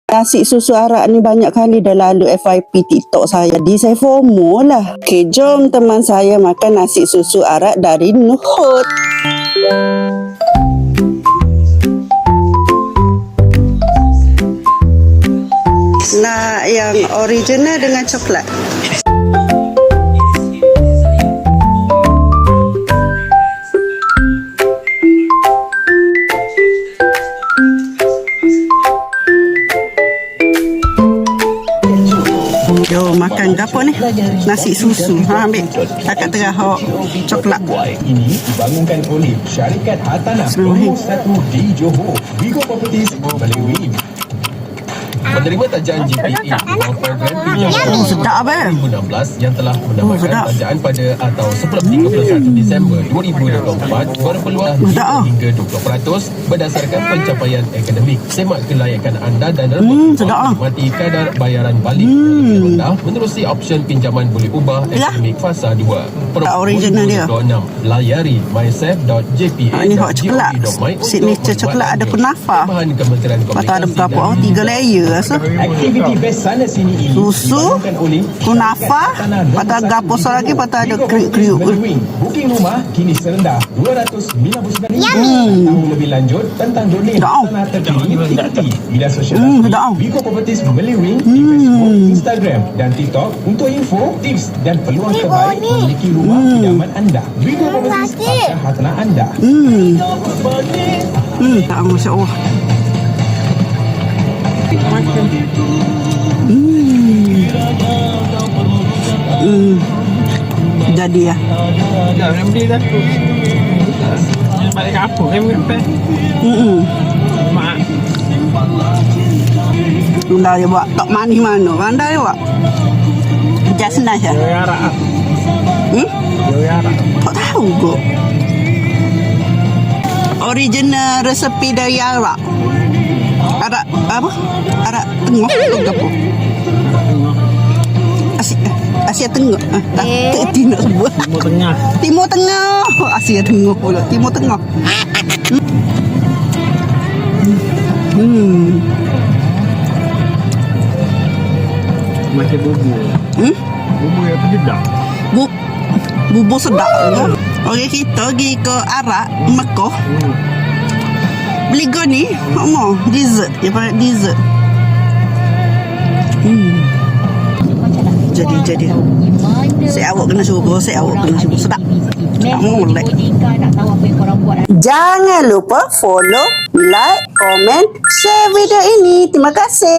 Nasi susu arak ni banyak kali dah lalu FYP TikTok saya. Jadi saya FOMO lah. Okay, jom teman saya makan nasi susu arak dari Nuhut. Nak yang original dengan coklat. Yo, makan gapo ni? Nasi susu. Ha, ambil. Akak tengah hok coklat. Ini dibangunkan oleh Syarikat Hartanah Nombor 1 di Johor, Vigo Properties Balewi. Menerima tajaan GPA dalam program pinjaman sedap apa? 2016 yang telah mendapatkan tajaan pada atau sebelum 31 Disember 2024 berpeluang hingga 20% berdasarkan pencapaian akademik. Semak kelayakan anda dan menikmati kadar bayaran balik rendah menerusi option pinjaman boleh ubah akademik fasa 2. Original dia. Layari myself.jpa. Ini hot coklat. Signature coklat ada kunafa. Patut ada berapa? 3 layer rasa. Aktiviti best sana sini ini susu, kunafa, patut gapo lagi, patut ada kriuk. Booking rumah kini serendah RM299. Tahu lebih lanjut tentang donate tanah terkini, ikuti media sosial Vigo Properties Balewi di Facebook, Instagram dan TikTok untuk info, tips dan peluang terbaik memiliki rumah idaman anda. Vigo Properties pasca hartanah anda. Masya Allah. Jadi ya. Dah beli dah. Balik kampung kan. Mak. Bunda dia buat tak manis mana. Pandai dia buat. Kerja senang je. Yo arak. Yo arak. Tak tahu kok. Original resepi dari arak. Arak apa? Arak tengah atau apa? Asia Tengah. Tak nak sebut. Timur Tengah. Timur Tengah. Asia Tengah pula. Timur Tengah. Macam bubur. Bubur yang sedap. Bubur sedap ke? Okey, kita pergi ke Arak Mekah. Beli go ni, mau dessert, dia panggil dessert. Jadi. Saya awak kena cuba, sedap. Molek. Jangan lupa follow, like, komen, share video ini. Terima kasih.